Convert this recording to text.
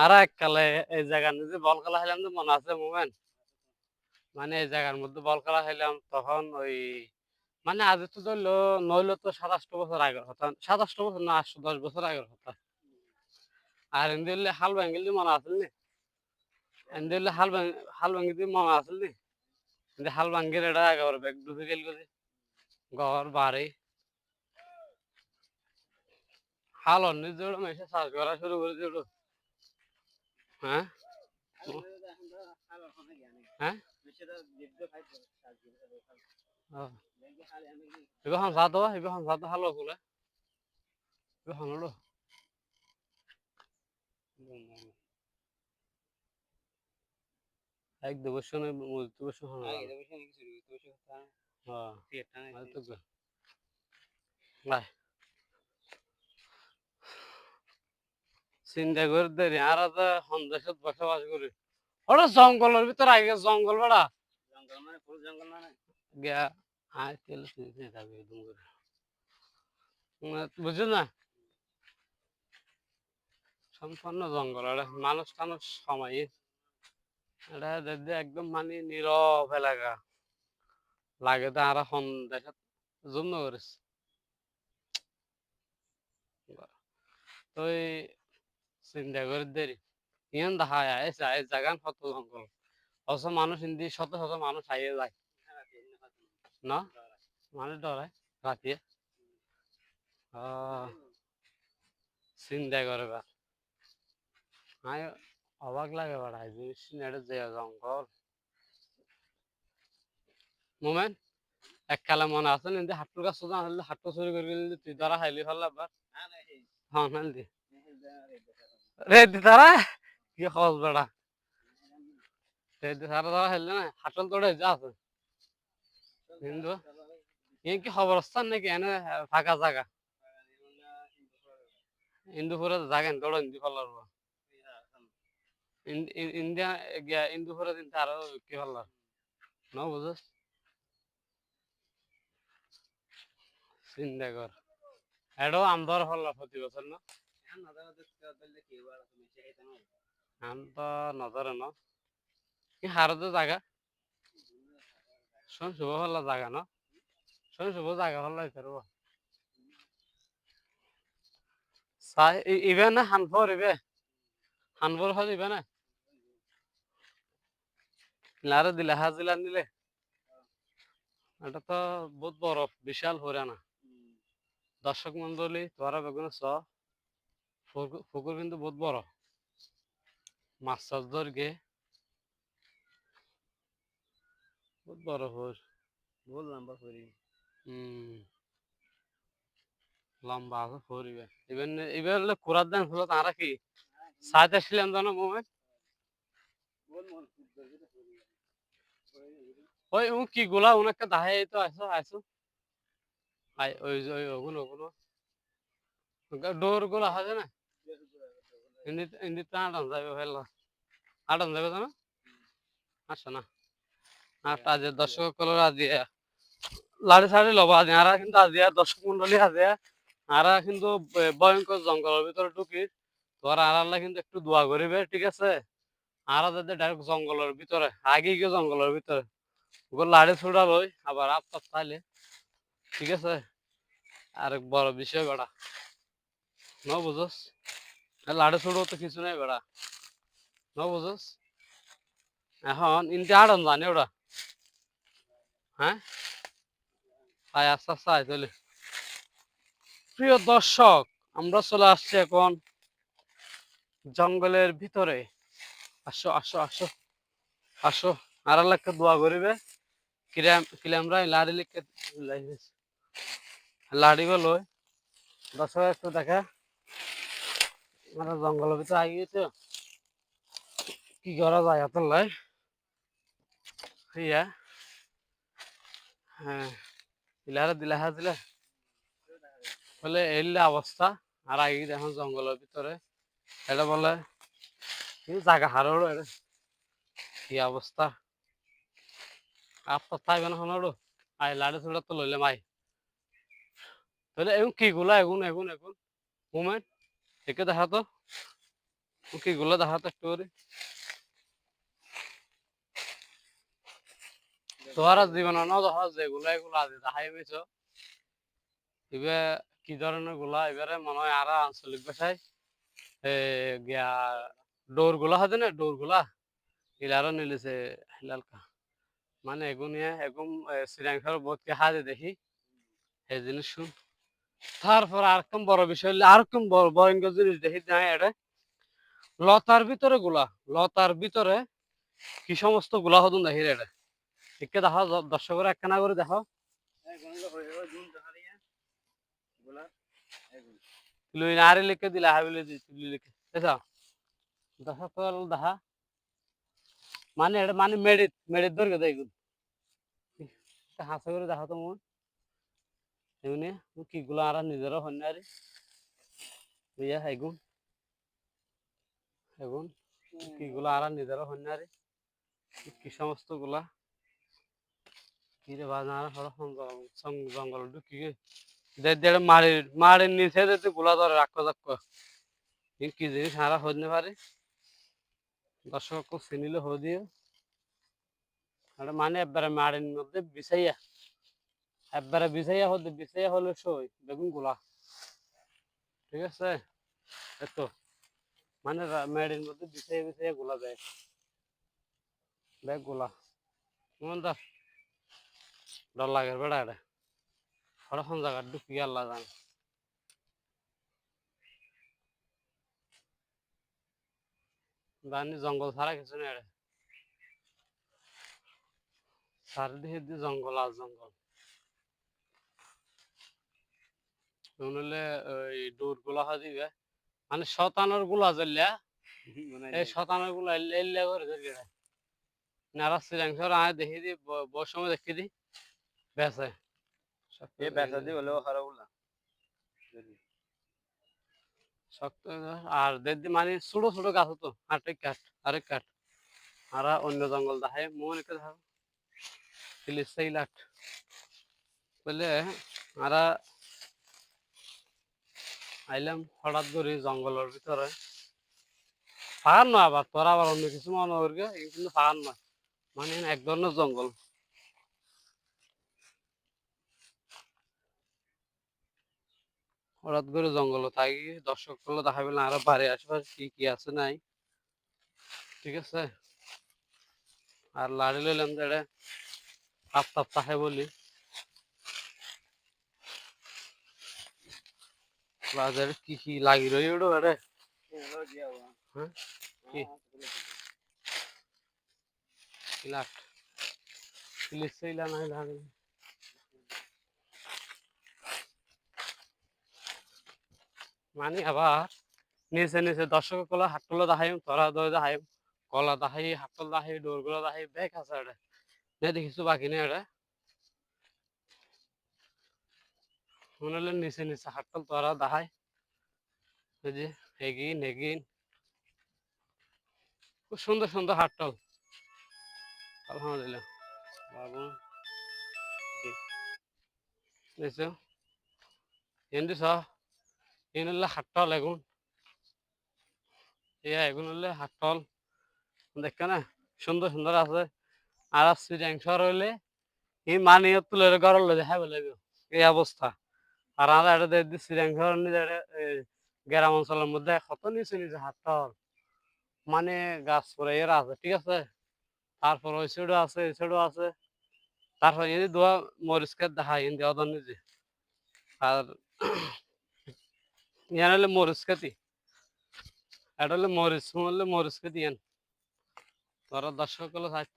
আর এককালে এই জায়গার মধ্যে বল খেলা খেলাম তো মনে আছে মোমেন? মানে এই জায়গার মধ্যে বল খেলা খেলাম তখন ওই মানে আজ তো ধরলো নইলে তো ২৭ বছর আগের কথা, ২৭ বছর না ৮১০ বছর আগের কথা। আর এমনি হলে হাল ভাঙ্গিল মনে আছে নি? এমনি হলে হাল ভাঙ্গি দিয়ে মনে আছে নি? এমনি হাল ভাঙ্গির এটা একেবারে ব্যাগ ডুবে গেল গেছে ঘর বাড়ি হাল অন্য জোড়ো মেসে চাষ করা শুরু করে দিল। হ্যাঁ হ্যাঁ এবার হালো বলে এবার হালো এক দু বছর দু বছর চিন্তা করে দেরি আর সন্দেশত বসবাস করি ওটা জঙ্গলের ভিতরে আগে জঙ্গল বেড়া গিয়া আয় তেল থাকবে একদম করে বুঝছো না সম্পূর্ণ জঙ্গল এটা মানুষ টানুষ সময় এটা দেখতে একদম মানে নীরব এলাকা লাগে তো আর সন্দেশত জন্য করিস তো চিন্তা করে দেরি ইন দেখা যায় জাগান কত জঙ্গল অথচ মানুষ হিন্দি শত শত মানুষ আইয়ে যায় না মানুষ ডরায় রাতে চিন্তা করে বা আমি অবাক লাগে বেড়াই যে সিনেটের যে জঙ্গল মোমেন এককালে মনে আছে নিন্দে হাঁটুর গাছ সোজা হলে হাঁটু চুরি করে গেলে তুই ধরা খাইলি ফেললা আবার হ্যাঁ নালদি রে দি তারা কি খোঁজ বেড়া রে দি তারা ধরা খাইলে না হাঁটল তোড়ে যা আছে কিন্তু কি খবরস্থান নাকি এনে ফাঁকা জায়গা ইন্দুপুরে জাগেন তোড়ো ইন্দি ফেলার ইন্ডিয়া গিয়া ইন্দুপুরে দিন আরো কি ফেলার ন বুঝস চিন্তা কর এটাও আমদার ফেলার প্রতি বছর না আম তো নজরে ন কি হারতো জায়গা শোন শুভ ফেলার জায়গা ন শোন শুভ জায়গা ফেলাই ফেরব চাই ইবে না হানফর ইবে হানফর হল ইবে না লারে দিলে হাজিলা নিলে এটা তো বহুত বড় বিশাল হরিয়ানা দর্শক মন্ডলী তোরা বেগুন চ পুকুর কিন্তু বহুত বড় মাছ চাষ ধরগে বহুত বড় হর বহুত লম্বা হরি লম্বা আছে হরিবে ইভেন ইভেন কুরার দান হলো তারা কি সাইতে আসছিলাম জানো মোমেন ওই কি গোলা উনাকে দাহে তো আসো আসো আই ওই ওগুলো ওগুলো ডোর গুলো আছে না ইন্দি ইন্দি আটান যাবে ফেললো আটান যাবে জানো আসো না আটটা যে দর্শক কলর আজি লাড়ি সাড়ি লব আজি আর কিন্তু আজি দর্শক মন্ডলী আছে আর কিন্তু ভয়ঙ্কর জঙ্গলের ভিতরে ঢুকি তোর আর আল্লাহ কিন্তু একটু দোয়া করিবে ঠিক আছে আর যাতে ডাইরেক্ট জঙ্গলের ভিতরে আগে গিয়ে জঙ্গলের ভিতরে ওগুলো লাড়ি ছুড়া লই আবার আপ তাইলে ঠিক আছে আর বড় বিষয় বেড়া ন বুঝস লাড়ি ছুড়ো তো কিছু নাই বেড়া ন বুঝস এখন ইনতে আড়ন জানে ওরা হ্যাঁ আয় আস্তে আস্তে আয় চলে প্রিয় দর্শক আমরা চলে আসছি এখন জঙ্গলের ভিতরে আসো আসো আসো আসো আর আল্লাহকে দোয়া করিবে কিলামরা লাড়ি লিখে লাড়ি গুলো দর্শক একটু দেখা মানে জঙ্গলের ভিতরে আগে গেছে কি করা যায় এত লাই ইয়া হ্যাঁ ইলারে দিলে হা দিলে বলে এলে অবস্থা আর আগে দেখুন জঙ্গলের ভিতরে এটা বলে কি জায়গা হারো এটা কি অবস্থা আপনার থাকবে না হলো আই লাড়ি ছুড়ে তো লইলে মাই তাহলে এখন কি গুলা এগুন এগুন এগুন মুমেন্ট একে দেখা তো কি গুলো দেখাতো একটু করে তোমার জীবন দেখা যেগুলো এগুলো আজ দেখাই পেয়েছ এবার কি ধরনের গুলা এবারে মনে হয় আর আঞ্চলিক ভাষায় গিয়া ডোর গুলা আছে না ডোর গুলা ইলারও নিলেছে হিলালকা মানে এগুনিয়া এগুম শ্রীলঙ্কার বহুত কে হাজে দেখি এই জিনিস শুন তারপর আরেকম বড় বিষয় হলে আরেকম ভয়ঙ্কর জিনিস দেখি না এটা লতার ভিতরে গুলা লতার ভিতরে কি সমস্ত গুলা হদুন দেখি এটা একে দেখো দর্শকরা একখানা করে দেখো লুই নারে লিখে দিলা হাবিলে তুলি লিখে দেখো দর্শক দেখা মানে এটা মানে মেডিট মেডিট ধরে দেখুন হাসা করে দেখো তো মন এমনি কি গুলা আর নিজেরও হন্যারি বুঝা এগুন এগুন কি গুলা আর নিজেরও হন্যারি কি সমস্ত গুলা কি রে বাজার হলো জঙ্গল ঢুকি দেড় মাড়ির নিচে যদি গুলা ধরে রাখো যাক্ক কি জিনিস হারা হতে পারে দর্শক চিনিলে হো দিয়ে মানে একবারে মাড়ির মধ্যে বিছাইয়া একবারে বিছাইয়া হলে সই বেগুন গুলা ঠিক আছে এতো মানে মেড়ির মধ্যে বিছাইয়া গুলা দেয় ব্যাগ গুলা মন দা ডর লাগে বেড়া এটা হরখন জায়গা ঢুকি আল্লাহ জান জানি জঙ্গল ছাড়া কিছু নেই এটা চারিদিকে দিয়ে জঙ্গল আর জঙ্গল নইলে ওই ডোর গুলা দিবে মানে শতানোর গুলা জ্বললে এই শতানোর গুলা এল্লা করে ধরে নারা শ্রীলঙ্কার আয় দেখি দি বড় সময় দেখি দি বেসে ये पैसा दी बोले वो खराब बोला শক্ত আর দেখি মানে ছোট ছোট গাছ হতো আরেক কাঠ আর অন্য জঙ্গল দেখায় মনে করে দেখো পুলিশ সেই লাট বলে আর আইলাম হঠাৎ করে জঙ্গলের ভিতরে পাহাড় নয় আবার তোরা আবার অন্য কিছু মনে করবে কিন্তু পাহাড় নয় মানে এক ধরনের জঙ্গল হঠাৎ করে জঙ্গল থাকি দর্শক গুলো দেখাবে না আরো বাড়ির আশেপাশে কি কি আছে নাই ঠিক আছে আর লাড়ি লইলাম যে তাপ তাপ তাহে বলি বাজারে কি কি লাগি রই ওটা আরে হ্যাঁ কি লাট পুলিশ সেইলা নাই লাগে মানে আবার নিচে নিচে দর্শক গুলো হাটগুলো দেখাই তোরা দই দেখাই কলা দেখাই হাটল দেখাই ডোর গুলো দেখাই ব্যাগ আছে এটা না দেখিছো বাকি নেই এটা মনে হলে নিচে নিচে হাটল তোরা দেখাই এই যে এগিন এগিন খুব সুন্দর সুন্দর হাটল আলহামদুলিল্লাহ বাবু দেখছো এন্দি স এন হলে হাটল এগুন এগুন হলে হাটল দেখ না সুন্দর সুন্দর আছে আর শ্রীলঙ্কার হইলে এই মানি তুলে ঘর দেখা বলে এই অবস্থা আর আমরা এটা দেখি শ্রীলঙ্কার গ্রাম অঞ্চলের মধ্যে কত নিচে নিচে হাটল মানে গাছ পরে এরা আছে ঠিক আছে তারপর ওই সাইডও আছে এই সাইডও আছে তারপর এই দোয়া মরিচ খেত দেখা হিন্দি অদন নিজে আর ইয়ান হলে মরিচ খেতি এটা হলে মরিচ মরিচ খেতি ইয়ান তোরা দর্শক গুলো